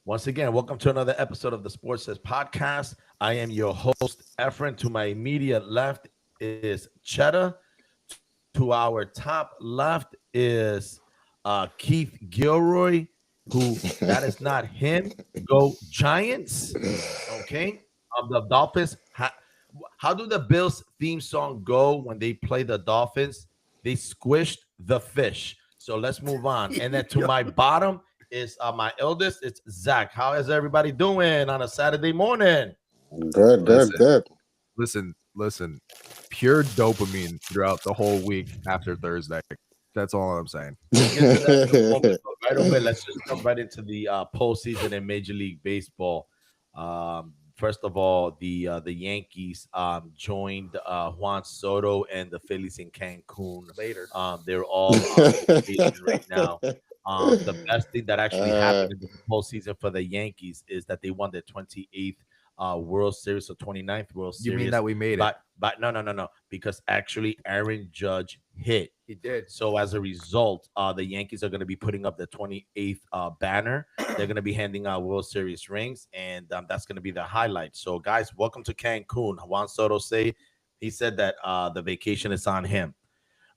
Once again, welcome to another episode of the Sports Says Podcast. I am your host, Efren. To my immediate left is Cheddar. To our top left is Keith Gilroy, who that is not him. Go Giants. Okay. The Dolphins. How do the Bills theme song go when they play the Dolphins? They squished the fish. So let's move on. And then to my bottom is my eldest. It's Zach. How is everybody doing on a Saturday morning? Good, good, good. Listen. Pure dopamine throughout the whole week after Thursday. That's all I'm saying. Right away, let's just jump right into the postseason in Major League Baseball. First of all, the Yankees joined Juan Soto and the Phillies in Cancun. Later. They're all on vacation right now. The best thing that actually happened in the postseason for the Yankees is that they won the 28th World Series or 29th World Series. You mean that we made it? But no. Because actually Aaron Judge hit. He did. So as a result, the Yankees are going to be putting up the 28th banner. They're going to be handing out World Series rings, and that's going to be the highlight. So, guys, welcome to Cancun. Juan Soto he said that the vacation is on him.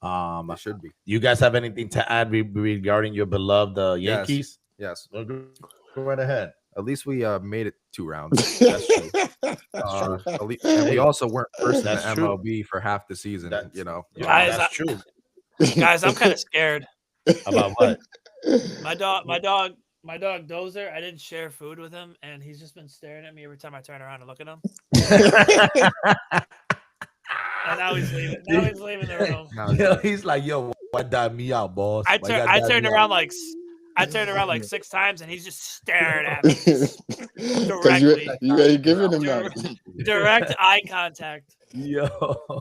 It should be. You guys have anything to add regarding your beloved Yankees? Yes. Well, go right ahead. At least we made it 2 rounds. That's true. And we also weren't first in the That's true. MLB for half the season. Guys, That's true. Guys, I'm kind of scared. About what? My dog Dozer. I didn't share food with him, and he's just been staring at me every time I turn around and look at him. And now he's leaving. Now he's leaving the room. He's like, "Yo, why dot me out, boss?" I turned around like 6 times, and he's just staring at me directly. You giving him that. Direct eye contact. Yo,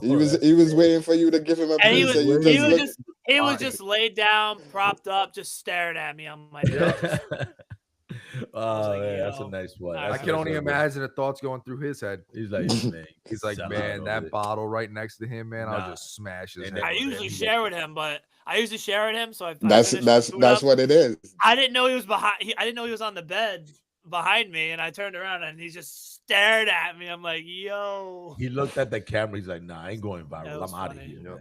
He was waiting for you to give him a And piece. he was just laid down, propped up, just staring at me. I'm like, oh, like, man, that's a yo. nice one. I I can only imagine the thoughts going through his head. He's like, man, He's like, man, that bottle right next to him, man, Nah. I'll just smash his And head. I then- usually share with him, but so I That's finished food up. what it is. I didn't know he was behind. I didn't know he was on the bed behind me, and I turned around and he just stared at me. I'm like, yo. He looked at the camera. He's like, "Nah, I ain't going That viral. was I'm out of funny. here."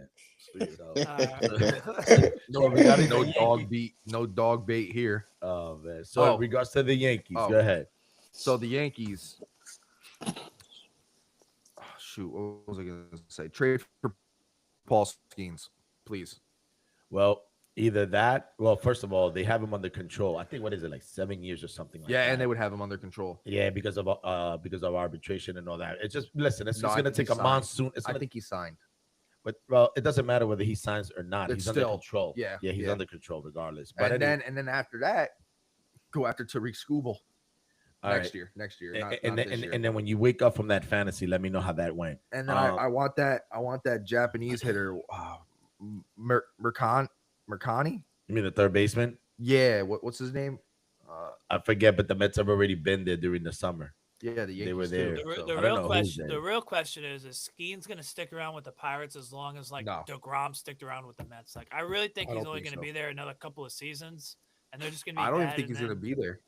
Yep. Man. No, we got no the dog Yankees. beat, no dog bait here. Oh man. So in regards to the Yankees, Oh. go ahead. So the Yankees, shoot, what was I going to say? Trade for Paul Skeens, please. Well, either that. Well, first of all, they have him under control. I think what is it, like 7 years or something like that. Yeah, and they would have him under control. Yeah, because of arbitration and all that. It's just listen. It's No, just I gonna think take he a signed. monsoon. I think he signed. But well, it doesn't matter whether he signs or not. It's He's under still- control. yeah, he's yeah. under control regardless. But And anyway, then after that, go after Tariq Skubal all next right. year. Next year, And, not and, this then, year. and then when you wake up from that fantasy, let me know how that went. And then I want that Japanese hitter, Mercani. You mean the third baseman? Yeah, what's his name? I forget, but the Mets have already been there during the summer. Yeah, the Yankees were too, there. The, so- the I don't real know who's question. there. The real question is Skeen's gonna stick around with the Pirates as long as No. DeGrom sticked around with the Mets. Like, I really think I he's don't only think gonna so. be there another couple of seasons, and they're just gonna be. I don't even bad, think he's and gonna then- be there.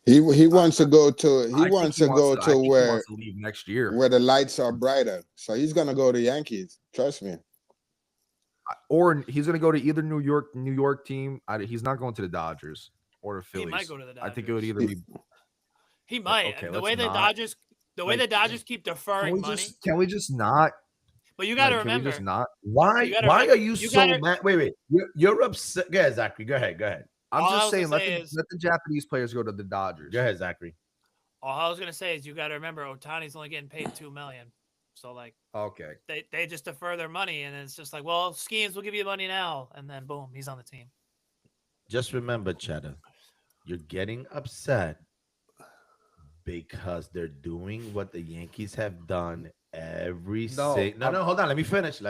He wants to go to I think I think he where wants to leave next year. the lights are brighter. So he's gonna go to Yankees. Trust me. Or he's going to go to either New York team. He's not going to the Dodgers or the He Phillies. might go to the Dodgers. I think it would either be. He might. Okay, the let's way the not. Dodgers, Like, the Dodgers keep deferring money. Can we just not? But you got to Like, can we remember, just not? Why? You gotta Why re- are you, you so gotta- mad? Wait. You're upset. Go ahead, Zachary. Go ahead. I'm All I just was saying, gonna say let the Japanese players go to the Dodgers. Go ahead, Zachary. all I was gonna say is you got to remember Otani's only getting paid $2 million. So like Okay. they just defer their money, and it's just like, well, Skeens will give you money now, and then boom, he's on the team. Just remember, Cheddar, you're getting upset because they're doing what the Yankees have done every No, no, hold on. Let me finish.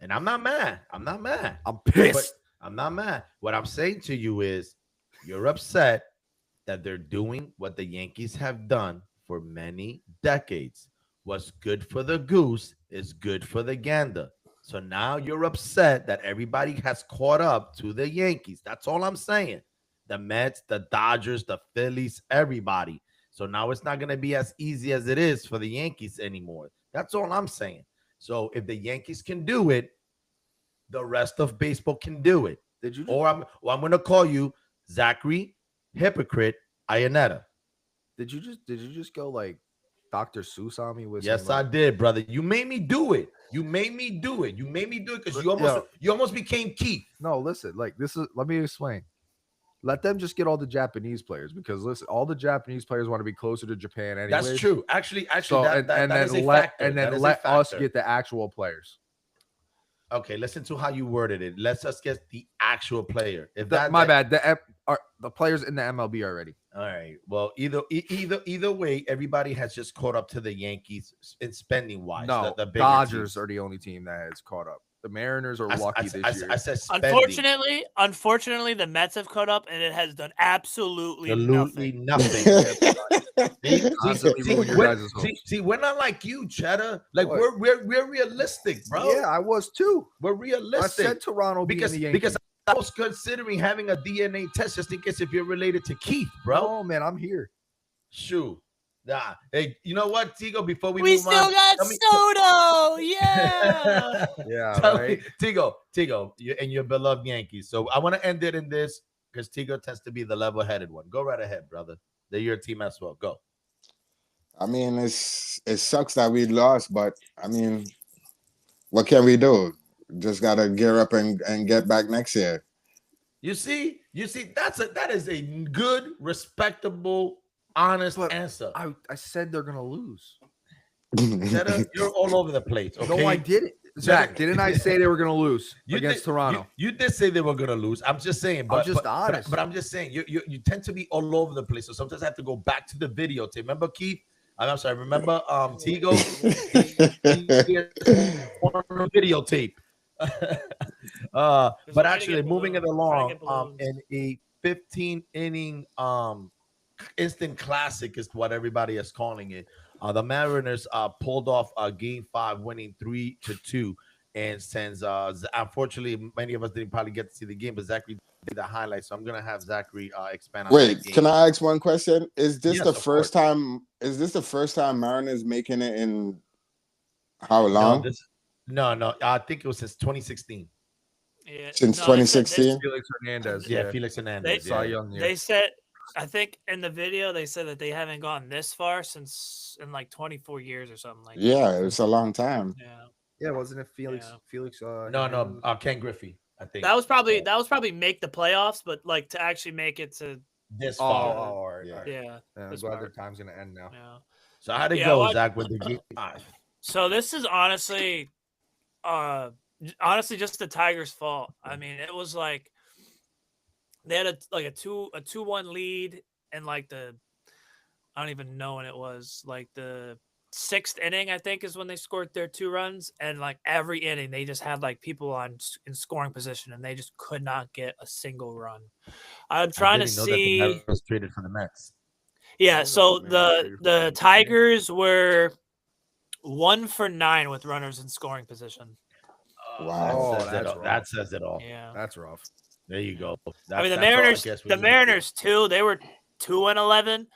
And I'm not mad. I'm pissed. I'm not mad. What I'm saying to you is you're upset that they're doing what the Yankees have done for many decades. What's good for the goose is good for the gander. So now you're upset that everybody has caught up to the Yankees. That's all I'm saying. the Mets, the Dodgers, the Phillies, everybody. So now it's not going to be as easy as it is for the Yankees anymore. That's all I'm saying. So if the Yankees can do it, the rest of baseball can do it. Did you? Or I'm going to call you Zachary Hypocrite Ayaneta. Did you just go like Dr. Seuss on me with? Yes, some, like, I did, brother. You made me do it. You made me do it because you almost became Keith. No, listen. Like this is. Let me explain. Let them just get all the Japanese players because listen, all the Japanese players want to be closer to Japan anyway. That's true. Actually, So, that is a let factor. let us get the actual players. Okay, listen to how you worded it. Let's just get the actual player. If My bad. The players in the MLB already. All right. Well, either way, everybody has just caught up to the Yankees in spending wise. No, the Dodgers teams. are the only team that has caught up. The Mariners are lucky this year. I said spending. Unfortunately, the Mets have caught up, and it has done absolutely nothing. See, we're not like you, Cheddar. Like what? we're realistic, bro. Yeah, I was too. We're realistic. I said Toronto because I was considering having a DNA test just in case if you're related to Keith, bro. Oh man, I'm here. Shoot. Nah. Hey, you know what, Tigo? Before we We move still on, got Soto. Yeah. Yeah, tell right. me, Tigo, you and your beloved Yankees. So I want to end it in this because Tigo tends to be the level-headed one. Go right ahead, brother. They're your team as well. Go. I mean, it sucks that we lost, but I mean, what can we do? Just gotta gear up and get back next year. You see, that is a good, respectable, honest answer. I said they're gonna lose. Cheddar, you're all over the place. Okay? No, I didn't. Zach, didn't I say they were gonna lose against Toronto? You did say they were gonna lose. I'm just saying, I'm just honest. But I'm just saying, you tend to be all over the place. So sometimes I have to go back to the videotape. Remember, Keith? I'm sorry. Remember, Tigo? Videotape. But actually, moving it along, in a 15-inning instant classic is what everybody is calling it. The Mariners pulled off Game 5, winning 3-2. And since unfortunately many of us didn't probably get to see the game, but Zachary did the highlights, so I'm gonna have Zachary expand on Wait, that game. can I ask one question? Is this Yes, the of first course. time? Is this the first time Mariners making it in how long? No, I think it was since 2016. Yeah, Since no, they said 2016? Felix Hernandez. Yeah, Felix Hernandez. Cy Young. They said, I think in the video they said that they haven't gone this far since in like 24 years or something like that. Yeah, it's a long time. Yeah. Yeah, wasn't it Felix? Yeah. Felix. No, Ken Griffey, I think. That was probably make the playoffs, but like to actually make it to this Oh, far. all right. Yeah. All right. yeah. I'm this glad part. their time's gonna end now. Yeah. So how'd it Yeah, go, well, Zach, with the Game 5? So this is honestly just the Tigers' fault. I mean, it was like they had a 2-1 lead and like I don't even know when it was, like the 6th inning, I think, is when they scored their 2 runs, and like every inning they just had like people in scoring position and they just could not get a single run. I'm trying to see. That was traded for the Mets. Yeah, so Maybe they traded for the him. Tigers were 1 for 9 with runners in scoring position. Wow. That says it all. Yeah. That's rough. There you go. I mean, the That's all I Mariners, guess we the need. Mariners too. They were 2-11,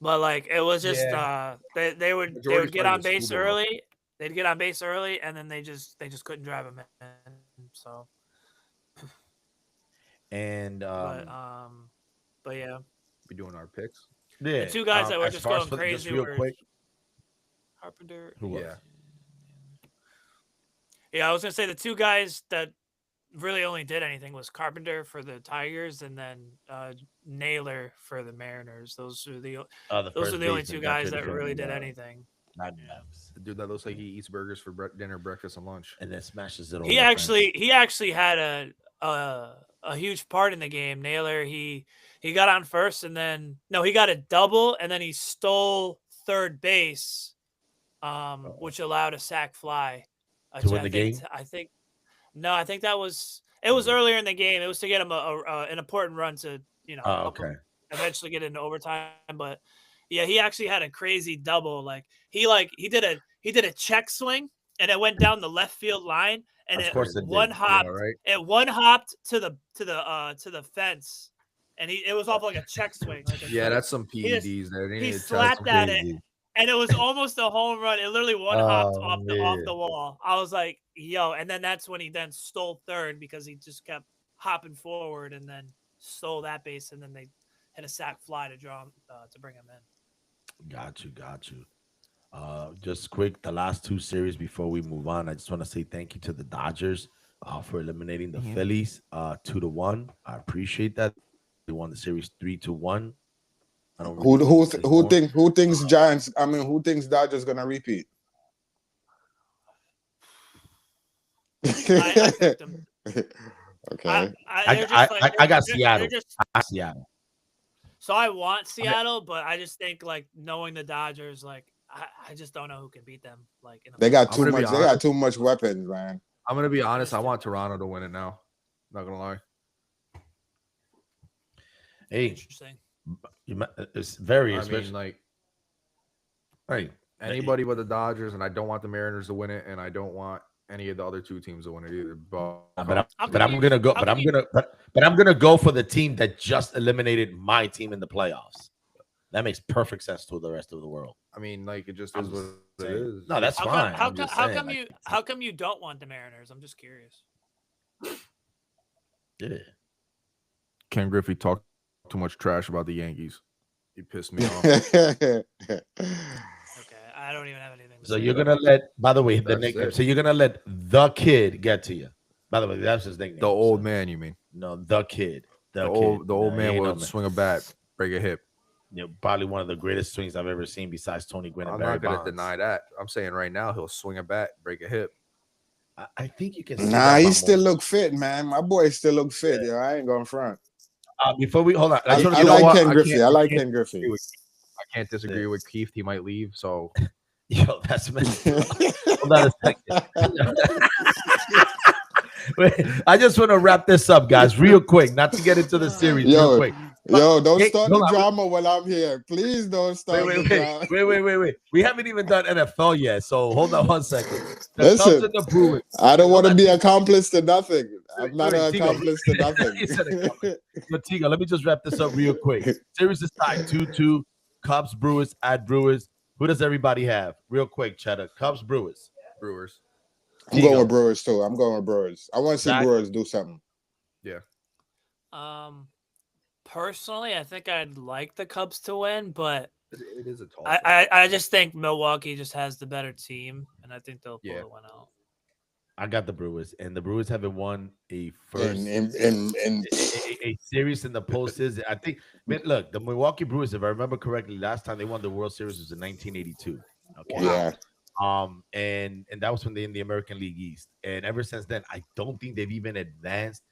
but like it was just they would Majority's get playing on the base school ball. early. They'd get on base early, and then they just couldn't drive them in. So, And but yeah, We doing our picks. yeah, the two guys that were as just far as going for- crazy real were quick. Carpenter. Who was? Yeah. Yeah, I was gonna say the two guys that really only did anything was Carpenter for the Tigers and then Naylor for the Mariners. Those are the only two guys that really did anything. Not Mavs. The dude that looks like he eats burgers for dinner, breakfast, and lunch. And then smashes it. He actually had a huge part in the game. Naylor, he got on first and then he got a double and then he stole third base, which allowed a sac fly To win the game? I think that was earlier in the game. It was to get him an important run to help him eventually get into overtime. But yeah, he actually had a crazy double. Like he did a check swing and it went down the left field line and Of course it did. one hopped. Yeah, right? It one hopped to the fence and it was off like a check swing. Like Yeah, that's some just- PEDs there. They he need to test slapped them. at it, and it was almost a home run. It literally one hopped Oh, off man. the wall. I was like, yo, and then that's when he then stole third because he just kept hopping forward and then stole that base, and then they hit a sac fly to draw him to bring him in. Got you. Just quick, the last two series before we move on, I just want to say thank you to the Dodgers for eliminating the Phillies 2-1. I appreciate that. They won the series 3-1. I don't really know what to say more. Who thinks Giants? I mean, who thinks Dodgers gonna repeat? I picked them. Okay. I got Seattle. Seattle. So I want Seattle, but I just think like knowing the Dodgers, like I just don't know who can beat them. Like They got I'm too gonna be much. They honest. got too much weapons, man. I'm gonna be honest. I want Toronto to win it now. Not gonna lie. Hey, interesting. it's very I especially mean, like right. anybody but the Dodgers, and I don't want the Mariners to win it, and I don't want any of the other two teams to win it either. But I'm gonna go for the team that just eliminated my team in the playoffs. That makes perfect sense to the rest of the world. I mean, like it just I'm is what just it saying. is. No, that's fine. How I'm just come saying, like, you how come you don't want the Mariners? I'm just curious. yeah. Ken Griffey talked too much trash about the Yankees. He pissed me off. Okay, I don't even have anything. To So say you're about gonna let, by the way, the That's nickname. it. So you're gonna let the kid get to you. By the way, that's his nickname. The old So- man, you mean? No, the kid. The kid. old No, he man ain't will no man. swing a bat, break a hip. You know, probably one of the greatest swings I've ever seen besides Tony Gwynn and I'm Barry not gonna Bonds. deny that. I'm saying right now he'll swing a bat, break a hip. I think you can. See Nah, that he about still most- look fit, man. My boy still look fit. Yo, I ain't going front. Before we hold on, I, just wanna I say- know like what? Ken I Griffey. can't- I I like can't Ken Griffey. I can't disagree with Keith. He might leave. So Yo, that's messed up. Hold on a second. Wait, I just want to wrap this up, guys, real quick. Not to get into the series, real Yo, quick. Yo, don't Hey, start hold the on. drama while I'm here. Please don't start the drama. Wait. We haven't even done NFL yet, so hold on one second. The Listen, Cubs and the Bruins. I don't want to Hold be on. accomplice to nothing. I'm not Wait, an Tigo. accomplice to nothing. He said accomplice. But Tigo, let me just wrap this up real quick. Series is tied 2-2. Cubs, Brewers, at Brewers. Who does everybody have? Real quick, Cheddar. Cubs, Brewers. Brewers. I'm going with Brewers too. I'm going with Brewers. I want to see Zach? Brewers do something. Personally, I think I'd like the Cubs to win, but It is a tall. I just think Milwaukee just has the better team, and I think they'll pull Yeah. the one out. I got the Brewers, and the Brewers haven't won a first In a series in the postseason. I think. Man, look, the Milwaukee Brewers, if I remember correctly, last time they won the World Series was in 1982. Okay. yeah, And that was when they in the American League East, and ever since then, I don't think they've even advanced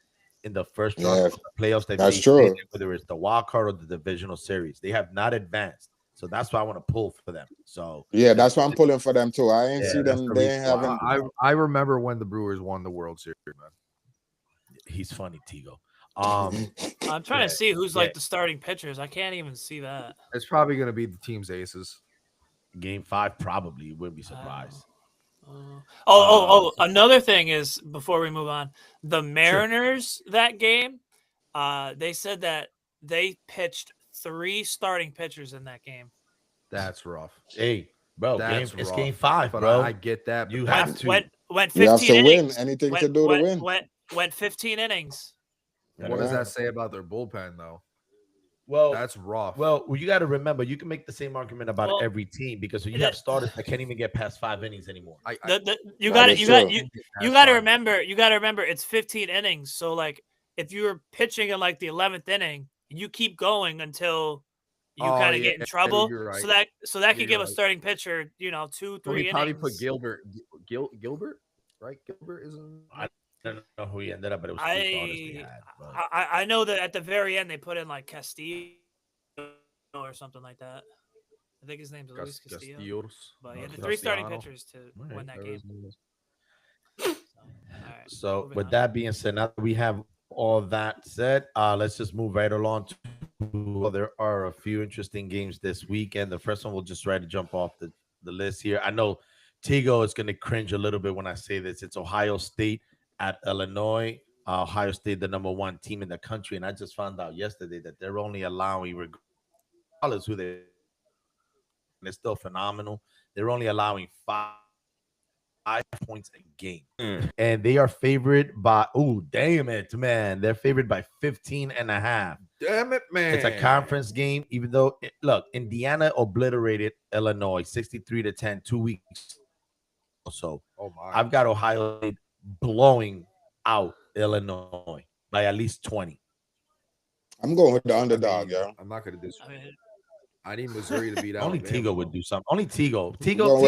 in the first round Yeah, of the playoffs. That that's they true. played in, whether it's the wild card or the divisional series, they have not advanced. So that's why I want to pull for them. So yeah, that's why I'm pulling for them too. I ain't Yeah, see that's them. the They reason ain't why. having. I remember when the Brewers won the World Series, man. he's funny, Tigo. I'm trying Yeah, to see who's yeah. like the starting pitchers. I can't even see that. It's probably gonna be the team's aces. Game 5 probably wouldn't be surprised. Another thing is before we move on, the Mariners that game, they said that they pitched 3 starting pitchers in that game. That's rough. Hey, bro, That's it's rough. game 5, But bro. I get that. You but have that's- to. Went You have 15 to win. innings. Anything Went, to do went, to win. Went 15 innings. What does Yeah. that say about their bullpen, though? Well, That's rough. well, you got to remember, you can make the same argument about Well, every team because you it- have starters that can't even get past 5 innings anymore. You That got is you got true. you That's got to fine. remember. You got to remember it's 15 innings. So like if you're pitching in like the 11th inning, you keep going until you Oh, kind of yeah, get in trouble. you're right. So that Yeah, could give you're a right. starting pitcher, 2, So 3 he probably innings. put Gilbert, right? Gilbert isn't. I don't know who he ended up, but it was 3 starters they had. But I know that at the very end they put in like Castillo or something like that. I think his name's Luis Castillo. Castillos. But he had the Okay. 3 starting Castellano. pitchers to Right, win that There game. is no- So, all right, So moving with on. that being said, now that we have all that said, let's just move right along to there are a few interesting games this weekend. The first one we'll just try to jump off the list here. I know Tigo is going to cringe a little bit when I say this. It's Ohio State at Illinois. Ohio State, the number 1 team in the country, and I just found out yesterday that they're only allowing, regardless who they, and it's still phenomenal. They're only allowing 5 points a game, and they are favored by. Oh, damn it, man! They're favored by 15.5. Damn it, man! It's a conference game, even though look, Indiana obliterated Illinois 63-10 2 weeks. So Oh my! I've got Ohio State blowing out Illinois by at least 20. I'm going with the underdog, yo. I'm not gonna I disagree. mean, I need Missouri to beat Only Alabama. Tigo would do something. Only Tigo. Go with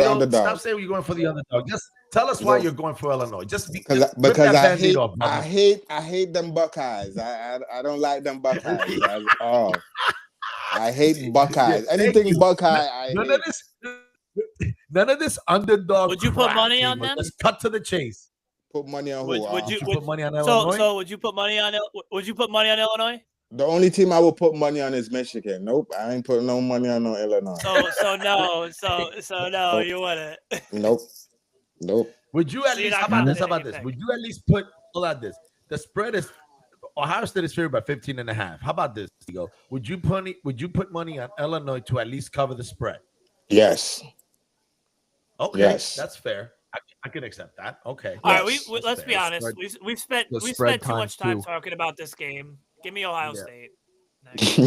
Tigo, underdog. stop saying you're going for the underdog. Just tell us why Go. you're going for Illinois. Just rip Because that I Band-Aid hate off, brother. I hate them Buckeyes. I don't like them Buckeyes at all. I hate Buckeyes. Yeah, thank Anything you. Buckeye, I None hate. of this underdog. Would you put crap, money on Tigo. them? Let's cut to the chase. Put money on who? Would Did you- you would- put money on Illinois? so would you put money on? Would you put money on Illinois? The only team I will put money on is Michigan. Nope, I ain't putting no money on no Illinois. So no, you wouldn't. Nope. Would you at So you're least? not How about gonna this? How put about this? anything. Would you at least put? Hold on, this. The spread is Ohio State is favored by 15.5. How about this, Tigo? Would you put money on Illinois to at least cover the spread? Yes. Okay, Yes. that's fair. I can accept that. Okay. All right, Yes, we that's let's fair. be honest. Spread- We've spent the too spread much time times 2. talking about this game. Give me Ohio Yeah. State. Next.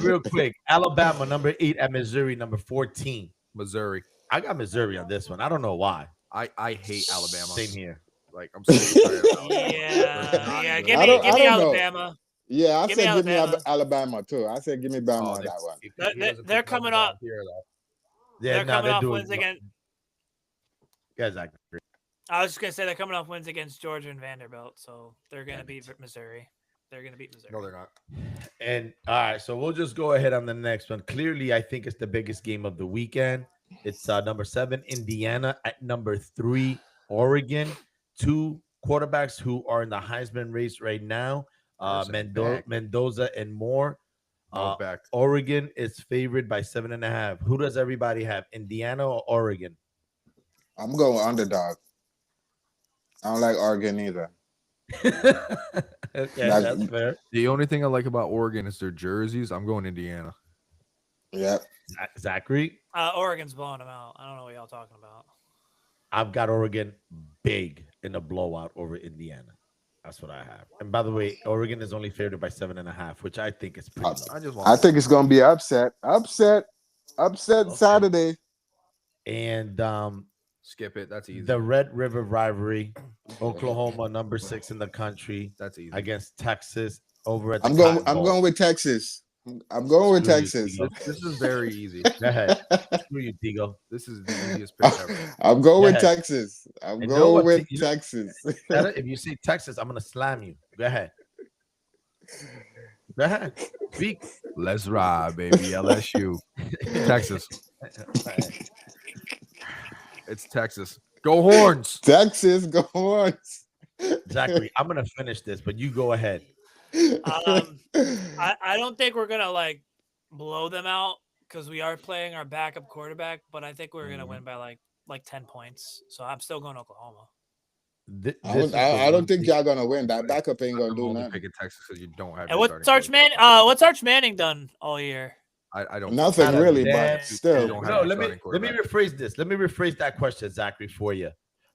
Real quick, Alabama number 8 at Missouri number 14. Missouri. I got Missouri on this one. I don't know why. I hate Alabama. Same here. Like I'm so tired. Of Yeah. Give I me don't know. Alabama. Yeah, I Give me said give me Alabama. Alabama too. I said give me Bama Oh, on that one. if They're- he doesn't they're pick coming Alabama up. here, though. Yeah, They're coming off doing wins against. Guys, I agree. I was just gonna say they're coming off wins against Georgia and Vanderbilt, so they're gonna beat Missouri. They're gonna beat Missouri. No, they're not. And all right, so we'll just go ahead on the next one. Clearly, I think it's the biggest game of the weekend. It's number 7, Indiana at number 3, Oregon. 2 quarterbacks who are in the Heisman race right now, Harrison back. Mendoza and Moore. No, back. Oregon is favored by 7.5. Who does everybody have? Indiana or Oregon? I'm going underdog. I don't like Oregon either. Okay, that's fair. The only thing I like about Oregon is their jerseys. I'm going Indiana. Yep. Zachary, Oregon's blowing them out. I don't know what y'all talking about. I've got Oregon big in a blowout over Indiana. That's what I have. And by the way, Oregon is only favored by 7.5, which I think is pretty low. I just want. I think it's gonna be upset. Upset Okay. Saturday. And skip it. That's easy. the Red River rivalry, Oklahoma number 6 in the country That's easy. against Texas over at the I'm Cotton going Bowl. with Texas. I'm going with Screw you, Texas. Tigo. This is very easy. Go ahead. Screw you, Tigo. This is the easiest pick ever. I'm going with Yeah. Texas. I'm You know going what, with you know- Texas. If you say Texas, I'm gonna slam you. Go ahead. Go ahead. Speak. Let's ride, baby. LSU. Texas. It's Texas. Go Horns. Texas, go on. Zachary, I'm gonna finish this, but you go ahead. I don't think we're gonna like blow them out because we are playing our backup quarterback, but I think we're gonna win by like 10 points. So I'm still going Oklahoma. I don't think y'all gonna win. That backup ain't gonna I'm do only nothing. picking Texas because you don't have. And your starting quarterback. What's Arch Manning done all year? I don't. Nothing Not a really, damn- but still. don't have No, a let me starting quarterback. rephrase this. Let me rephrase that question, Zachary, for you.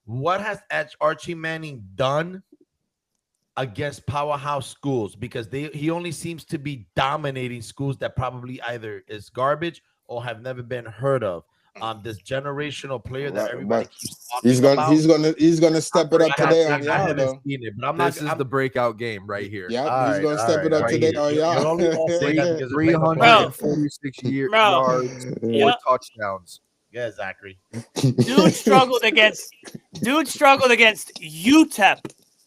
What has Archie Manning done against powerhouse schools? Because he only seems to be dominating schools that probably either is garbage or have never been heard of. This generational player that But everybody keeps talking He's about. gonna step it up today on y'all haven't though. seen it, but I'm This not. is the breakout game right here. Yep, All he's right, gonna all step it right, up right today here. on You're only gonna say that y'all. because it's like a 346 yards, Bro. 4 Yeah. touchdowns. Yeah, Zachary. Dude struggled against UTEP.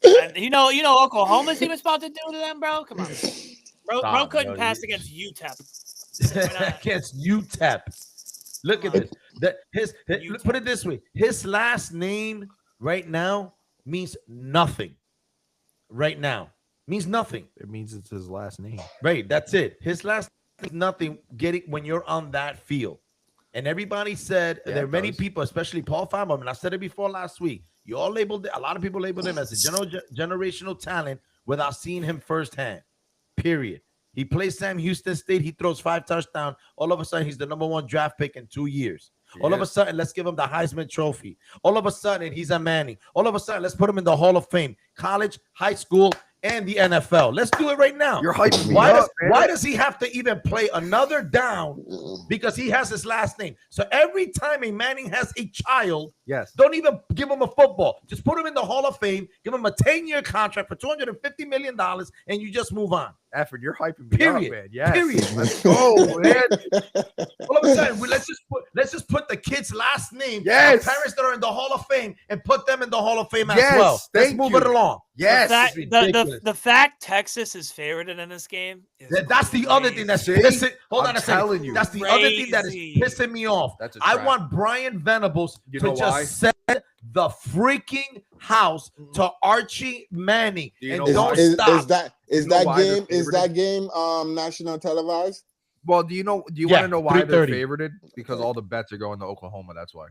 And you know Oklahoma's he was about to do to them, bro. Come on, bro. Stop, Couldn't bro. pass against UTEP. Against UTEP. Look at this. Put it this way. His last name right now means nothing. Right now means nothing. It means it's his last name. Right. That's it. His last name is nothing. Getting when you're on that field, And everybody said Yeah, there are it many does. people, especially Paul Feinbaum, and I said it before last week. You all labeled a lot of people labeled him as a generational talent without seeing him firsthand. Period. He plays Sam Houston State. He throws 5 touchdowns. All of a sudden, he's the #1 draft pick in 2 years. All of a sudden, let's give him the Heisman Trophy. All of a sudden, he's a Manning. All of a sudden, let's put him in the Hall of Fame. College, high school, and the NFL. Let's do it right now. You're hyping me Why up, why man. does he have to even play another down? Because he has his last name. So every time a Manning has a child, Yes. don't even give him a football. Just put him in the Hall of Fame. Give him a 10-year contract for $250 million, and you just move on. Effort, you're hyping me Period. up, man. Yes. Period. Let's go, man. All of a sudden, let's just put the kid's last name, Yes. the parents that are in the Hall of Fame, and put them in the Hall of Fame as Yes, well. Let's thank move you. it along. Yes. It's ridiculous. The fact Texas is favored in this game is That's the other thing that's crazy. pissing. Hold I'm on a second. telling you. That's the other thing that is Crazy. pissing me off. That's a I trap. want Brian Venables You to know just why? set the freaking house to Archie Manning Do you and know don't why? stop. Is You know that why they're game favored? national televised? Well, do you want Yeah, to know why they're 3:30. favored? Because all the bets are going to Oklahoma. That's why.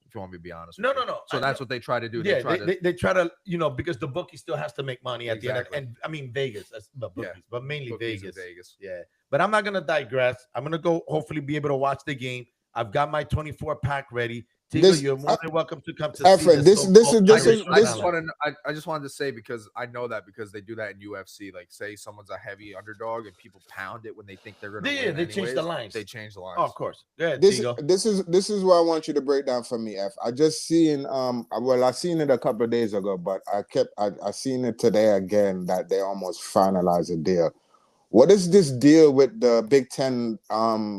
If you want me to be honest. No, with you. no, no. So that's what they try to do. Yeah, They try to. they try to, because the bookie still has to make money at the Exactly. end. And I mean, Vegas, that's the bookies, Yeah. but mainly bookies in Vegas. Vegas. Yeah. But I'm not going to digress. I'm going to go hopefully be able to watch the game. I've got my 24-pack ready. Tigo, This- you're more than welcome to come to Efren, see this is- I just wanted to say because I know that because they do that in UFC. Like, say someone's a heavy underdog and people pound it when they think they're going to Yeah, win. they change the anyways. lines. They change the lines. Oh, of course. Yeah, This Tigo. this is what I want you to break down for me, F. I just seen I seen it a couple of days ago, but I seen it today again that they almost finalized a deal. What is this deal with the Big Ten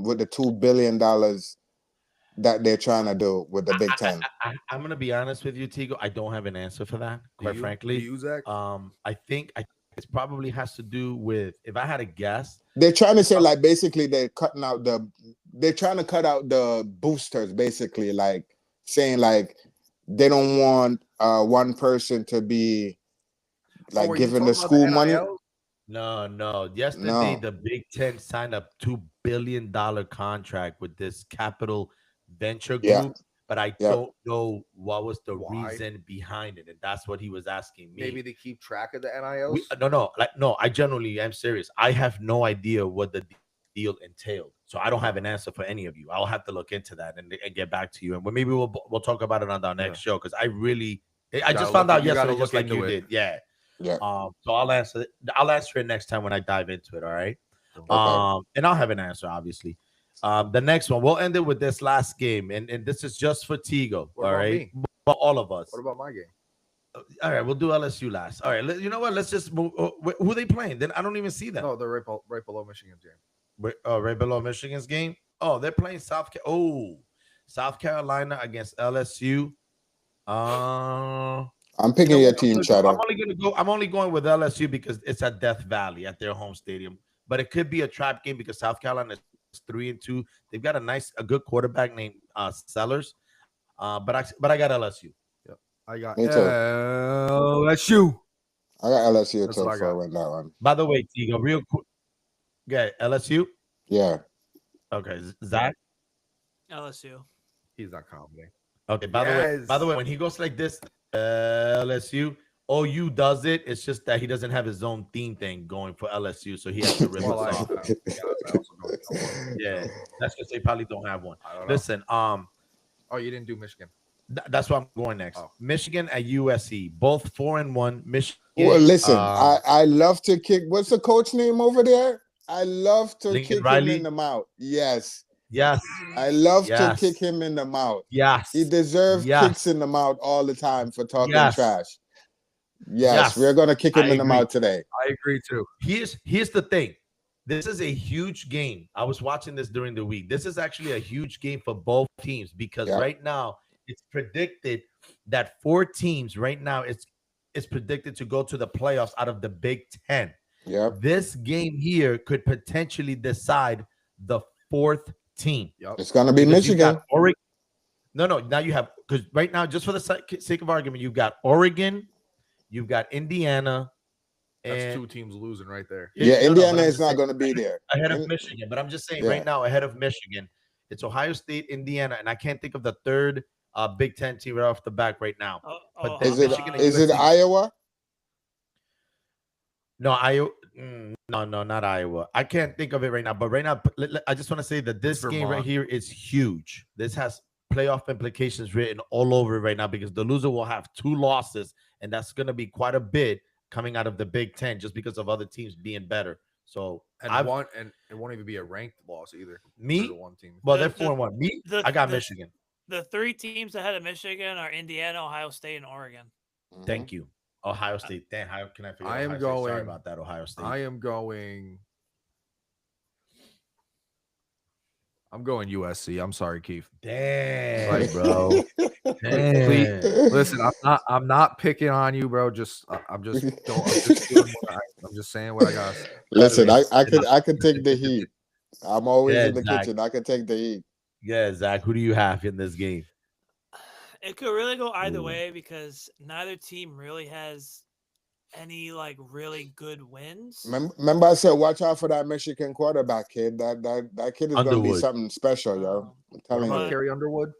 with the $2 billion that they're trying to do with the Big Ten? I'm going to be honest with you, Tigo. I don't have an answer for that, quite frankly. Do you, Zach? I think it probably has to do with, if I had to guess, They're trying to say like basically they're trying to cut out the boosters, basically, like saying like they don't want one person to be like are you giving talking the about school money. NIL? No. Yesterday, No. the Big Ten signed a $2 billion contract with this Capital Venture Group, Yeah. but I Yeah. don't know what was the Why? reason behind it, and that's what he was asking me. Maybe they keep track of the NILs. No. I genuinely am serious. I have no idea what the deal entailed, so I don't have an answer for any of you. I'll have to look into that and get back to you, and maybe we'll talk about it on our next show because I just found out you gotta yesterday, look just like into you it. did. Yeah. Yeah. So I'll answer it next time when I dive into it. All right. Okay. And I'll have an answer, obviously. The next one, we'll end it with this last game, and this is just for Tigo. What all about right, me? but all of us. What about my game? All right, we'll do LSU last. All right, you know what? Let's just move. Who are they playing? Then I don't even see them. No, they're right below Michigan's game. Right below Michigan's game. Oh, they're playing South Carolina against LSU. I'm picking your team, Cheddar. I'm only going with LSU because it's at Death Valley at their home stadium. But it could be a trap game because South Carolina is 3-2. They've got a good quarterback named Sellers. But I got LSU. I got Me too. LSU. I got LSU That's too what I for got. win that one. By the way, Tigo, real quick. Yeah, LSU. Yeah. Okay, Zach. LSU. He's not confident. Okay. Yes. By the way, when he goes like this, LSU. OU does it. It's just that he doesn't have his own theme thing going for LSU, so he has to rip Well, us I off. also don't know. Yeah, that's because they probably don't have one. I don't know. Listen, Oh, you didn't do Michigan. that's where I'm going next. Oh. Michigan at USC, both 4-1. Michigan. Well, listen, I love to kick. What's the coach name over there? I love to Lincoln kick Riley? him in the mouth. Yes. Yes, I love to Yes. kick him in the mouth. yes. He deserves Yes. kicks in the mouth all the time for talking Yes. trash. Yes. Yes, we're gonna kick him I in the agree. mouth today. I agree too. Here's the thing. This is a huge game. I was watching this during the week. This is actually a huge game for both teams because Yeah. right now it's predicted that 4 teams right now it's predicted to go to the playoffs out of the Big Ten. Yep. This game here could potentially decide the 4th team. Yep. It's gonna be Because you Michigan. got Oregon. No. Now you have, because right now, just for the sake of argument, you've got Oregon, you've got Indiana, That's and 2 teams losing right there. Yeah, No, but Indiana I'm is just not saying gonna be there. ahead of In- Michigan. But I'm just saying Yeah. right now, ahead of Michigan, It's Ohio State, Indiana, and I can't think of the third Big Ten team right off the back right now. But Is Michigan and it USC. Iowa? No, Iowa. No, not Iowa. I can't think of it right now. But right now, I just want to say that this game right Vermont. here is huge. This has playoff implications written all over it right now because the loser will have 2 losses, and that's going to be quite a bit coming out of the Big Ten just because of other teams being better. So And it won't even be a ranked loss either. Me? for the one team. well, The- they're 4-1. Me, the- I got the- Michigan. The 3 teams ahead of Michigan are Indiana, Ohio State, and Oregon. Mhm. Thank you, Ohio State. Damn, how can I forget? I am Ohio State? Sorry going- about that, Ohio State. I'm going USC. I'm sorry, Keith. Damn, Right, bro. Damn. Listen, I'm not picking on you, bro. I'm just saying what I got. Listen, I could take the heat. I'm always Yeah, in the Zach. kitchen. I can take the heat. Yeah, Zach. Who do you have in this game? It could really go either Ooh. way because neither team really has any like really good wins. Remember, I said watch out for that Michigan quarterback kid. That kid is gonna be Underwood. something special, yo. Um, I'm telling About you. Carrie Underwood.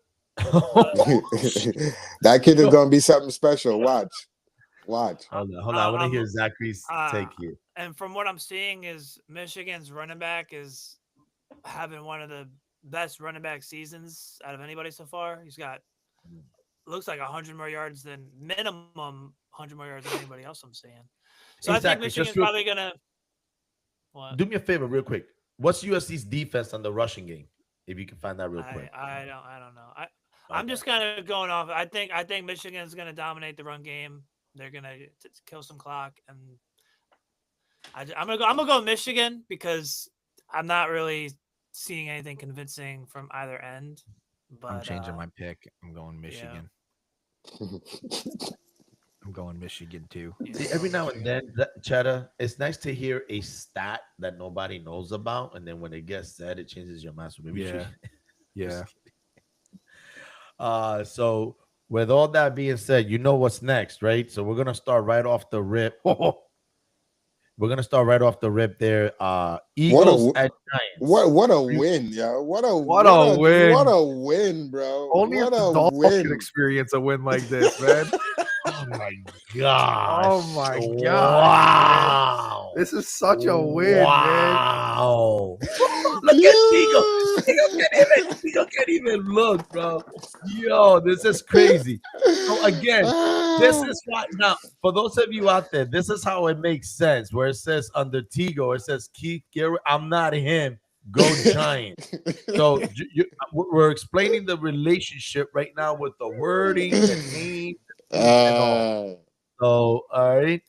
That kid is gonna be something special. Watch. Hold on. I want to hear I'm- Zachary's take here. And from what I'm seeing is Michigan's running back is having one of the best running back seasons out of anybody so far. He's got looks like 100 more yards than minimum 100 more yards than anybody else I'm seeing. So Exactly. I think Michigan's Just real- probably gonna. What? Do me a favor, real quick. What's USC's defense on the rushing game? If you can find that real quick. I don't know. I'm just kind of going off. I think Michigan's going to dominate the run game. They're going to kill some clock, and I'm gonna go Michigan because I'm not really seeing anything convincing from either end. But I'm changing my pick. I'm going Michigan. I'm going Michigan too. See, every now and then, Cheddar, it's nice to hear a stat that nobody knows about, and then when it gets said, it changes your mind. So maybe Yeah. So with all that being said, you know what's next, right? So we're gonna start right off the rip. We're gonna start right off the rip there. Eagles at Giants. What a win, yo. What a a win. What a win, bro. Only what if the a Dolphins win. can experience a win like this, man. Oh my god! Oh my god! Wow! This is such a win, man. Wow! Look at Tigo. Tigo can't even look, bro. Yo, this is crazy. So again, this is why now for those of you out there, this is how it makes sense. Where it says under Tigo, it says Keith Garrett. I'm not him. Go Giants. So we're explaining the relationship right now with the wording, the name, and all. So all right,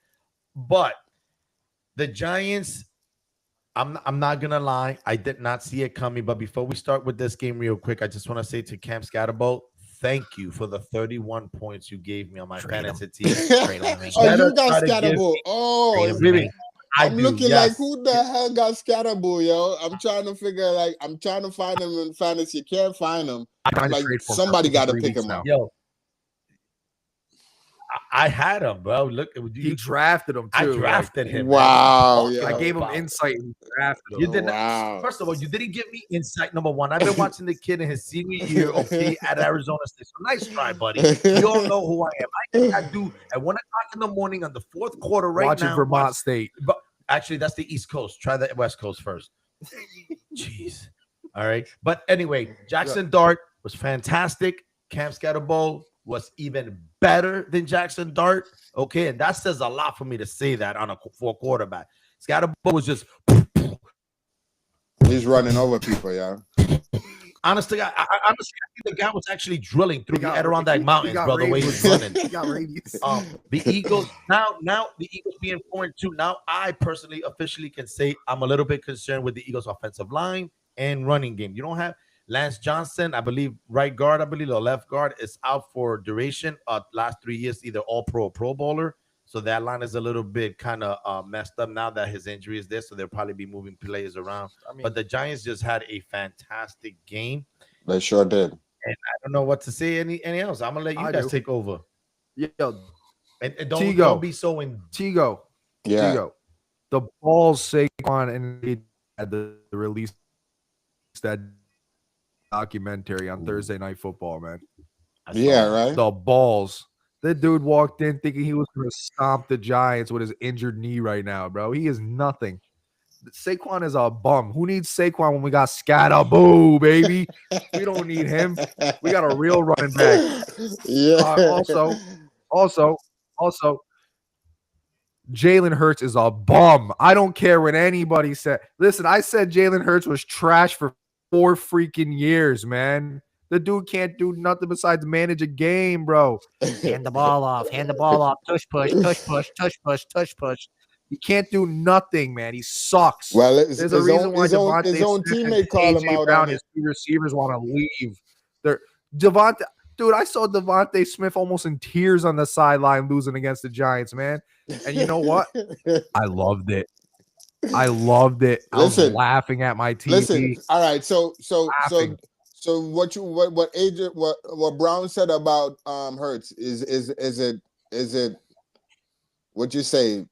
but the Giants. I'm not gonna lie, I did not see it coming. But before we start with this game, real quick, I just want to say to Cam Scatterbo, thank you for the 31 points you gave me on my fantasy team. Oh, you got Scatterbo. Oh, Really, I'm looking like who the hell got Scatterbo, yo? I'm trying to find him in fantasy. Can't find him. Like somebody got to pick him up. Yo, I had him, bro. Look, He drafted him too. I drafted him. Wow, man. yeah. I gave him Wow. insight and drafted him. You did not. Wow. First of all, you didn't give me insight. Number one, I've been watching the kid in his senior year, okay, at Arizona State. So nice try, buddy. You don't know who I am. I think I do at 1 o'clock in the morning on the fourth quarter right Watching now. Vermont State. But actually, that's the East Coast. Try the West Coast first. Jeez. All right. But anyway, Jackson Dart was fantastic. Cam Scatterbo was even better than Jackson Dart. Okay. And that says a lot for me to say that for a quarterback. Scatterbo was just. He's running over people, yeah. Honestly, I think the guy was actually drilling through the got- Adirondack he Mountains, got bro, the way he rabies. was running. He got rabies. The Eagles now the Eagles being 4-2. Now I personally officially can say I'm a little bit concerned with the Eagles offensive line and running game. You don't have Lance Johnson, I believe right guard, or left guard is out for duration. Last 3 years, either all pro or pro bowler. So that line is a little bit kind of messed up now that his injury is there. So they'll probably be moving players around. I mean, But the Giants just had a fantastic game. They sure did. I don't know what to say. Any else? I'm gonna let you I guys do. take over. yo, And Tigo. don't be so in. Tigo. Yeah. Tigo. The balls Saquon and they had the release that documentary on Thursday Night Football, man. Yeah, right. The balls. The dude walked in thinking he was going to stomp the Giants with his injured knee right now, bro. He is nothing. Saquon is a bum. Who needs Saquon when we got Scatterboo, baby? We don't need him. We got a real running back. Yeah. Also, Jalen Hurts is a bum. I don't care what anybody said. Listen, I said Jalen Hurts was trash for 4 freaking years, man. The dude can't do nothing besides manage a game, bro. Hand the ball off, tush push, tush push, tush push, tush push. He can't do nothing, man. He sucks. Well, there's a reason why his own teammate called him out. Brown, his two receivers want to leave. Devontae, dude, I saw Devontae Smith almost in tears on the sideline losing against the Giants, man. And you know what? I loved it. I was laughing at my TV. Listen, all right. So what Brown said about Hurts is it what you say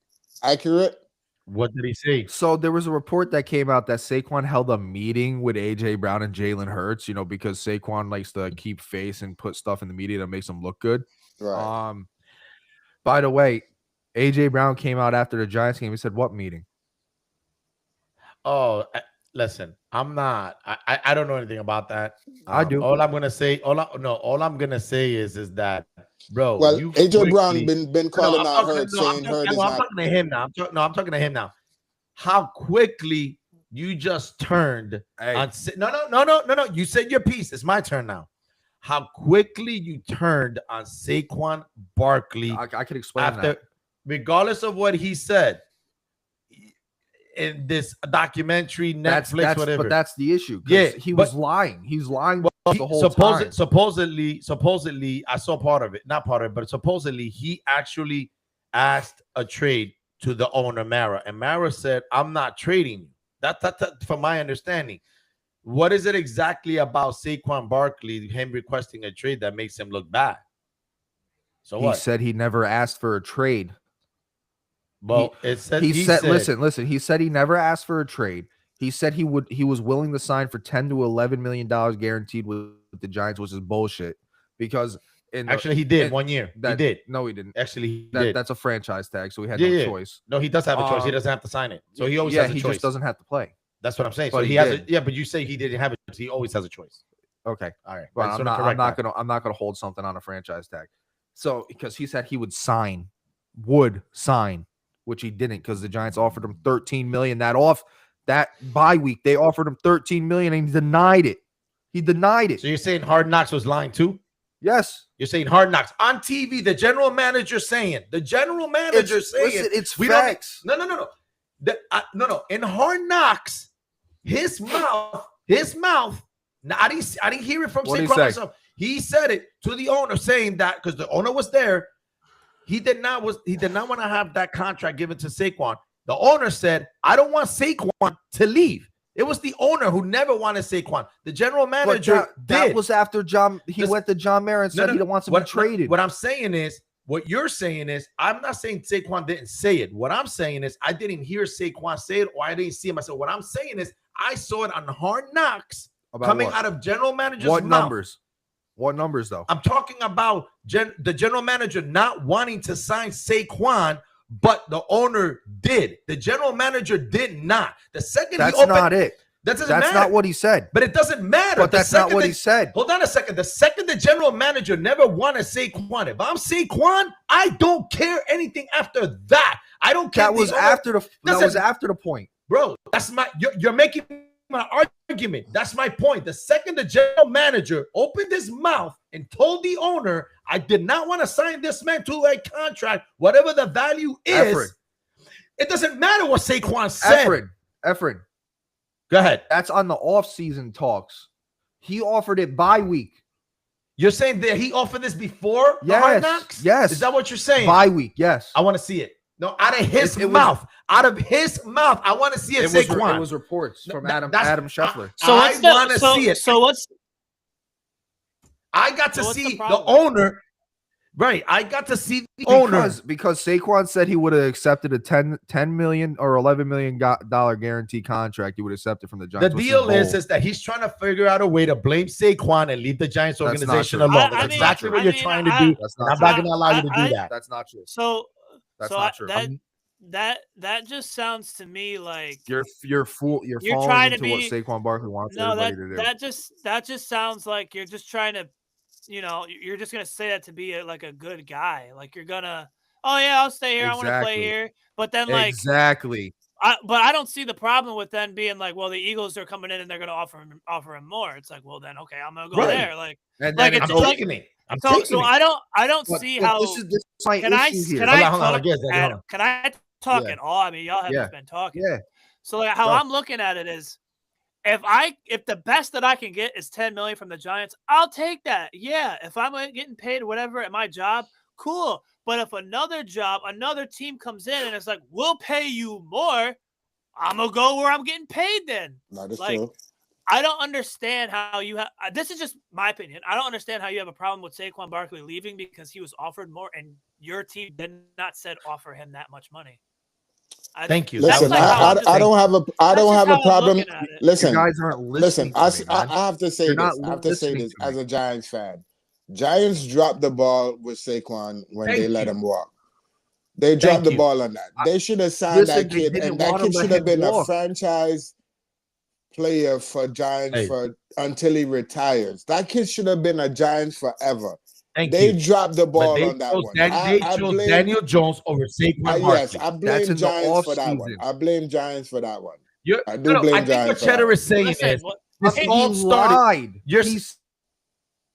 accurate? What did he say? So there was a report that came out that Saquon held a meeting with AJ Brown and Jalen Hurts, because Saquon likes to keep face and put stuff in the media that makes him look good. Right. By the way, AJ Brown came out after the Giants game. He said, "What meeting?" Oh, listen, I'm not. I don't know anything about that. I do. All I'm gonna say is that, bro. Well, AJ Brown been calling out Hurts, saying Hurts is not. I'm talking to him now. I'm talking to him now. How quickly you just turned on? No. You said your piece. It's my turn now. How quickly you turned on Saquon Barkley? I could explain that. Regardless of what he said in this documentary, Netflix, whatever. But that's the issue. Yeah, he was lying. He's lying the whole time. Supposedly, I saw part of it. Not part of it, but supposedly he actually asked a trade to the owner, Mara. And Mara said, "I'm not trading you." That's from my understanding. What is it exactly about Saquon Barkley, him requesting a trade, that makes him look bad? So he said he never asked for a trade. Well, he said listen, he said he never asked for a trade. He said he was willing to sign for $10 to $11 million guaranteed with the Giants, which is bullshit. Because he did 1 year. He did. No, he didn't. Actually, he did. That's a franchise tag, so he had no choice. No, he does have a choice. He doesn't have to sign it. So he always has a choice. He just doesn't have to play. That's what I'm saying. So he has but you say he didn't have a choice. He always has a choice. Okay. All right. But I'm not gonna hold something on a franchise tag. So because he said he would sign, which he didn't, because the Giants offered him $13 million. That bye week, they offered him $13 million and he denied it. So you're saying Hard Knocks was lying too? Yes. You're saying Hard Knocks on TV. The general manager saying. It's facts. No. No. In Hard Knocks, his mouth. Now, I didn't hear it from Saquon myself. He said it to the owner, saying that because the owner was there. He did not want to have that contract given to Saquon. The owner said, "I don't want Saquon to leave." It was the owner who never wanted Saquon. The general manager did. That was after John. He went to John Mara and said he didn't want to be traded. What I'm saying is, what you're saying is, I'm not saying Saquon didn't say it. What I'm saying is, I didn't hear Saquon say it, or I didn't see him. So what I'm saying is, I saw it on Hard Knocks coming out of general manager's mouth. What numbers, though? I'm talking about the general manager not wanting to sign Saquon, but the owner did. The general manager did not. The second that's not it. That's not what he said. But it doesn't matter. But that's not what he said. Hold on a second. The second the general manager never wanted Saquon. If I'm Saquon, I don't care anything after that. I don't care. That was after the point. Bro, that's you're making my argument. That's my point. The second the general manager opened his mouth and told the owner, "I did not want to sign this man to a contract, whatever the value is," it doesn't matter what Saquon said. Efren, go ahead. That's on the off-season talks. He offered it bye week. You're saying that he offered this before the Hard Knocks? Yes. Is that what you're saying? Bye week, yes. I want to see it. No, out of his mouth. Out of his mouth. I want to see it, Saquon. It was reports from Adam Scheffler. I want to see it. So what's I got to see the owner. Right. I got to see the owner. Because Saquon said he would have accepted a 10 million or $11 million guarantee contract. He would accept it from the The Giants. deal is that he's trying to figure out a way to blame Saquon and leave the Giants That's not organization true. alone. I That's mean- exactly what I you're mean, trying to I- do. That's And not I'm true. not going to allow you to do I- that. That's not true. So That's so not true. that just sounds to me like You're falling trying to into what be- Saquon Barkley wants no, everybody to do. that just sounds like you're just trying to, you're just gonna say that to be like a good guy. Like you're gonna, oh yeah, I'll stay here. I want to play Exactly. here. But then like, Exactly. but I don't see the problem with then being like, well, the Eagles are coming in and they're gonna offer him more. It's like, well, then okay, I'm gonna go Right. there. Like, And Like, then it's I'm it's like- taking it. I'm so taking it. I don't But- see but how. this is my Can I issue here. can Hold I on, hold on, talk? I guess that- hold on. Can I talk Yeah. at all? I mean, y'all haven't Yeah. been talking. Yeah. So like how Go. I'm looking at it is, if the best that I can get is 10 million from the Giants, I'll take that. Yeah, if I'm getting paid whatever at my job, cool. But if another team comes in and it's like, we'll pay you more, I'm gonna go where I'm getting paid. Then That is Like, true. I don't understand how you have. This is just my opinion. I don't understand how you have a problem with Saquon Barkley leaving because he was offered more, and your team did not said offer him that much money. Thank you. Listen, like how I'm just- I don't have a just how I'm problem. looking at it. Listen, You guys aren't listening. listen. to me, man. I have to say You're this. not I have to say listening this to me. as a Giants fan. Giants dropped the ball with Saquon when Thank they let you. him walk. They dropped the you. ball on that. They should have signed Listen, that they kid, didn't and that wanna kid let should have him been a walk. franchise player for Giants Hey. until he retires. That kid should have been a Giants forever. Thank They you. dropped the But ball they on that chose, one. they I chose blame- Daniel Jones over Saquon Barkley. yes, I That's blame in the Giants for that one. offseason. I blame Giants for that one. You're- I do blame I think Giants what for that. Cheddar is saying Listen, is what- this Hey, all He started. lied. You're He s-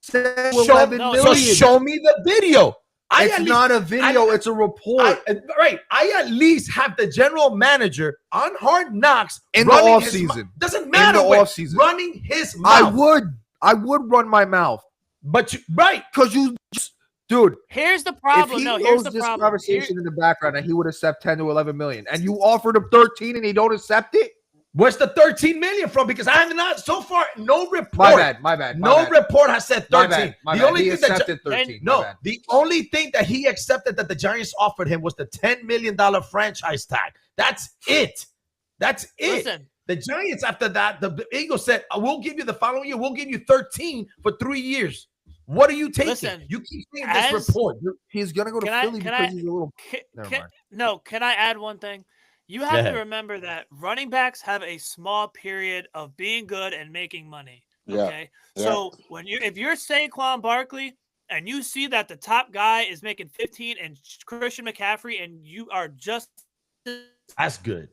said show, 11 no, so million. show me the video. It's not a video. It's a report. I at least have the general manager on Hard Knocks In the running his offseason. mou- Doesn't matter the when, offseason. running his I mouth. would run my mouth But because you just, dude. Here's the If problem. he No, knows here's the this problem. conversation in the background and he would accept 10 to 11 million, and you offered him 13 and he don't accept it. where's the 13 million from? Because I have not so far no report. My bad. No report has said 13. My the bad. only He thing that accepted 13. My no, bad. the only thing that he accepted that the Giants offered him was the $10 million franchise tag. That's it. That's it. Listen, The Giants, after that, the Eagles said, we'll give you the following year, we'll give you 13 for 3 years. What are you taking? Listen, You keep saying as- this report. He's gonna go to Can I- Philly can because I- he's a little. Never mind. can I add one thing? You Go have ahead. to remember that running backs have a small period of being good and making money. Yeah, Okay. yeah. So if you're Saquon Barkley and you see that the top guy is making 15 and Christian McCaffrey and you are just as That's good.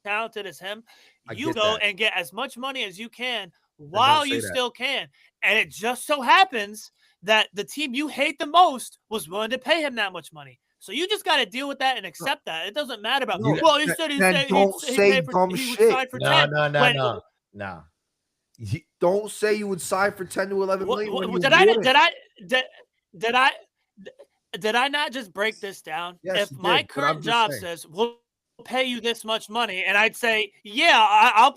talented as him, I you get go that. and get as much money as you can while say you that. still can. And it just so happens that the team you hate the most was willing to pay him that much money. So you just got to deal with that and accept that. It doesn't matter about, No, well, he said then don't say dumb he would shit. sign for No, 10. no. When- No. Don't say you would sign for 10 to 11 million. when you Did I not just break this down? Yes, If you my did, but I'm current just job saying. says we'll pay you this much money, and I'd say, yeah,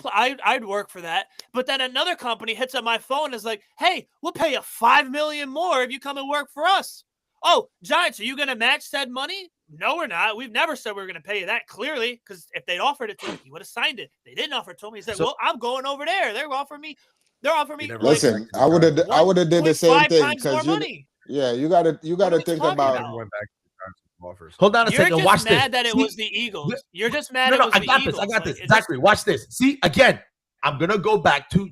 I'd work for that. But then another company hits up my phone and is like, hey, we'll pay you $5 million more if you come and work for us. Oh, Giants, are you going to match said money? No, we're not. We've never said we were going to pay you that, clearly, because if they'd offered it to me, he would have signed it. They didn't offer it to me. He said, So- well, I'm going over there. They're offering me never like, Listen, I would have did the same 1.5 thing times more because money. you got to What are we think talking about. about? Went back to the Giants with offers. Hold on a You're second. just Watch mad this. that it See? was the Eagles. You're just mad it No, was I the got Eagles. this. I got Like, this. it just- Zachary, watch this. See, again, I'm going to go back to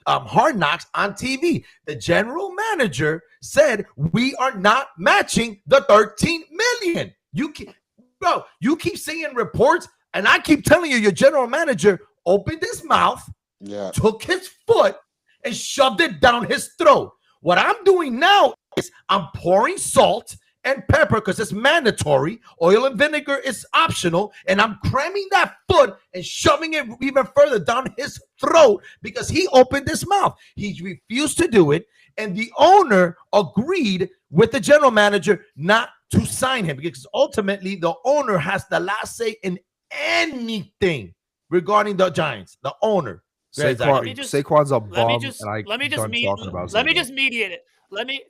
Hard Knocks on TV. The general manager said, we are not matching the 13 million. You keep seeing reports, and I keep telling you, your general manager opened his mouth, Yeah, took his foot, and shoved it down his throat. What I'm doing now is I'm pouring salt and pepper because it's mandatory. Oil and vinegar is optional. And I'm cramming that foot and shoving it even further down his throat because he opened his mouth. He refused to do it. And the owner agreed with the general manager not to sign him because ultimately the owner has the last say in anything regarding the Giants. The owner. Right, Zachary. Saquon's a Let me bum, just and I let me just done me- talking about let me Saquon. just mediate it. Let me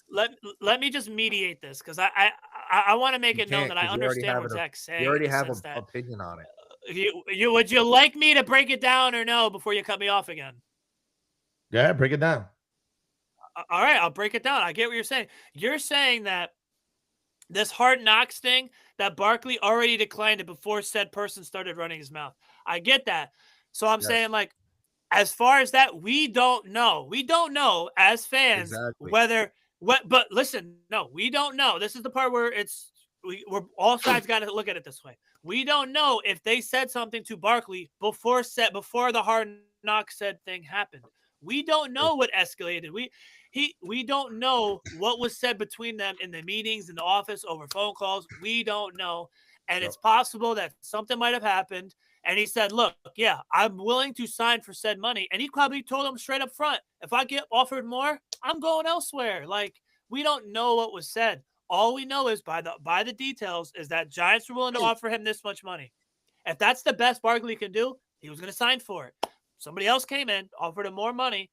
let me just mediate this because I want to make You it known can't, that I 'cause you already understand have what an- Zach's saying. You already in the have sense an that opinion on it. you would you like me to break it down or no before you cut me off again? Yeah, break it down. All right, I'll break it down. I get what you're saying. You're saying that this Hard Knocks thing, that Barkley already declined it before said person started running his mouth. I get that. So I'm Yes. saying, like, as far as that, we don't know. We don't know as fans Exactly. but listen, no, we don't know. This is the part where we're all sides got to look at it this way. We don't know if they said something to Barkley before the Hard Knocks said thing happened. We don't know what escalated. We don't know what was said between them in the meetings in the office over phone calls. We don't know. And it's possible that something might have happened. And he said, look, yeah, I'm willing to sign for said money. And he probably told him straight up front, if I get offered more, I'm going elsewhere. Like, we don't know what was said. All we know is by the details is that Giants were willing to offer him this much money. If that's the best Barkley can do, he was going to sign for it. Somebody else came in, offered him more money.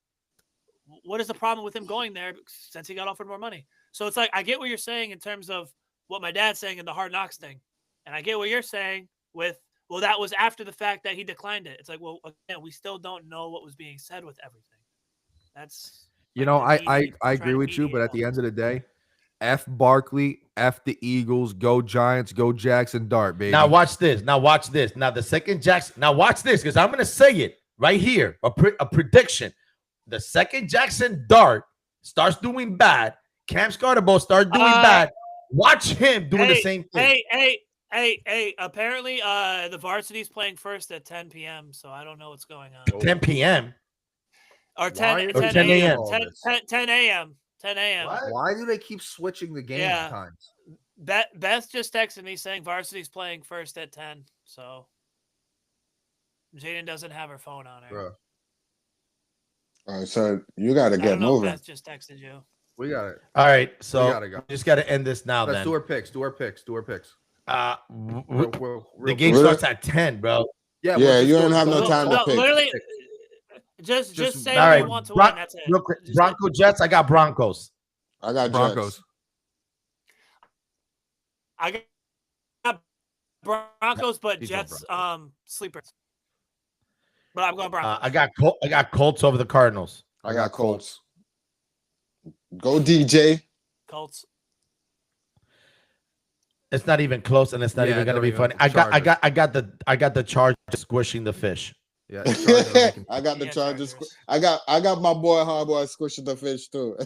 What is the problem with him going there since he got offered more money? So it's like, I get what you're saying in terms of what my dad's saying in the Hard Knocks thing. And I get what you're saying with, well, that was after the fact that he declined it. It's like, well, again, we still don't know what was being said with everything. That's, You like, know, I agree with you, but at the end of the day, F Barkley, F the Eagles, go Giants, go Jackson Dart, baby. Now watch this. Now watch this. Now the second Jackson. Now watch this because I'm gonna say it right here. A prediction. The second Jackson Dart starts doing bad. Cam Scarborough starts doing bad. Watch him doing the same thing. Hey, apparently the varsity's playing first at 10 p.m., so I don't know what's going on. 10 p.m. Or 10 10 a.m. 10 a.m. 10 a.m. Why do they keep switching the game times? Beth just texted me saying varsity's playing first at 10, so Jaden doesn't have her phone on her. Bro. All right, so you got to get moving. Beth just texted you. We got it. All right, so We gotta go. just got to end this now. Let's then do our picks. The game starts at 10, bro. Yeah, you don't have no time to pick. Literally, just say all what right, you want to win. That's it. Real quick, Bronco Jets. I got Broncos. I got Broncos. Jets. I got Broncos, but He's going Jets sleepers. But I'm going Broncos. I got Colts over the Cardinals. I got Colts. Go DJ. Colts. It's not even close, and it's not even going to be funny. I got the Chargers squishing the fish. Yeah, I got the Chargers. I got my boy Harbaugh squishing the fish too.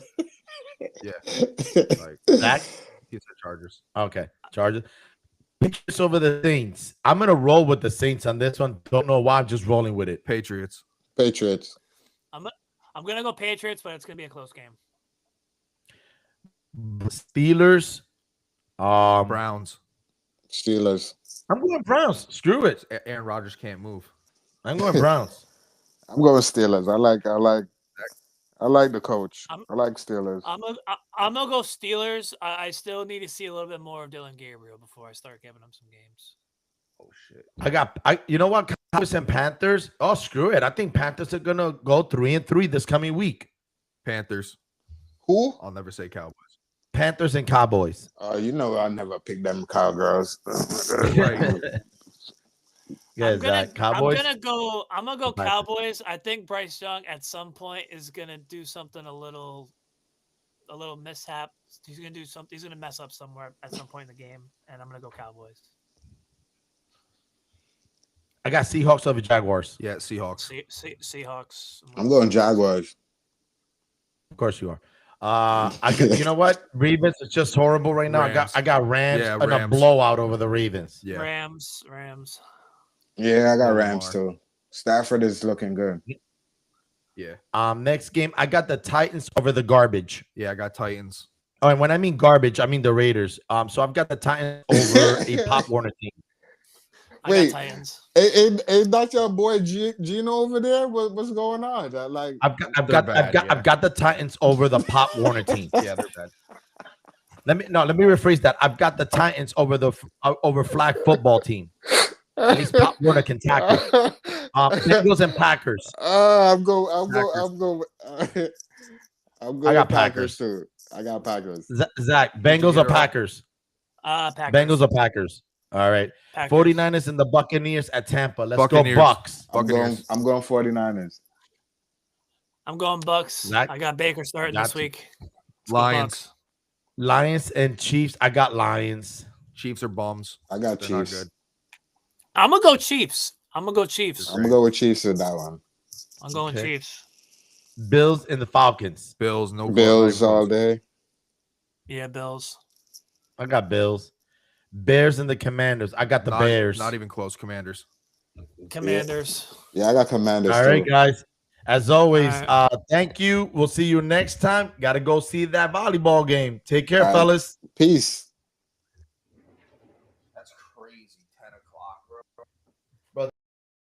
Yeah. Zach? He said Chargers. Okay, Chargers. Patriots over the Saints. I'm gonna roll with the Saints on this one. Don't know why. I'm just rolling with it. Patriots. I'm gonna go Patriots, but it's gonna be a close game. Steelers. Browns. Steelers. I'm going Browns. Screw it. Aaron Rodgers can't move. I'm going Browns. I'm going Steelers. I like the coach. I like Steelers. I'm gonna go Steelers. I still need to see a little bit more of Dylan Gabriel before I start giving him some games. Oh shit. You know what? Cowboys and Panthers. Oh, screw it. I think Panthers are gonna go 3-3 this coming week. Panthers. Who? I'll never say Cowboys. Panthers and Cowboys. You know I never pick them cowgirls. Right. Cowboys. I'm gonna go Cowboys. I think Bryce Young at some point is gonna do something a little mishap. He's gonna do something. He's gonna mess up somewhere at some point in the game, and I'm gonna go Cowboys. I got Seahawks over Jaguars. Yeah, Seahawks. Seahawks. I'm going Jaguars. Of course you are. You know what? Ravens is just horrible right now. Rams. I got Rams Yeah, and a Rams. blowout over the Ravens. Yeah. Rams. Yeah, I got Lamar. Rams too. Stafford is looking good. Yeah. Next game, I got the Titans over the garbage. Yeah, I got Titans. Oh, and when I mean garbage, I mean the Raiders. So I've got the Titans over a Pop Warner team. Wait. I got Titans. Hey, that's your boy Gino over there. What's going on? I've got the Titans over the Pop Warner team. Yeah, they're bad. Let me rephrase that. I've got the Titans over flag football team. At least Pop Warner can tackle. Bengals and Packers. I'm going I got Packers too. I got Packers. Zach, Bengals get or it right? Packers? Packers. Bengals or Packers? All right. Packers. 49ers and the Buccaneers at Tampa. Let's Buccaneers. go Bucks. Buccaneers. I'm going 49ers. I'm going Bucks. Zach? I got Baker starting this Got you. week. Let's go Lions. Bucks. Lions and Chiefs. I got Lions. Chiefs are bums. I got They're not Chiefs. good. I'm gonna go Chiefs. I'm gonna go Chiefs. I'm gonna go with Chiefs with that one. I'm going Okay. Chiefs. Bills and the Falcons. Bills, no Bills close. all day. Yeah, Bills. I got Bills. Bears and the Commanders. I got the Not- Bears. Not even close. Commanders. Commanders. Yeah, I got Commanders. All right, too. guys. As always, All thank you. We'll see you next time. Got to go see that volleyball game. Take care, All right. fellas. Peace.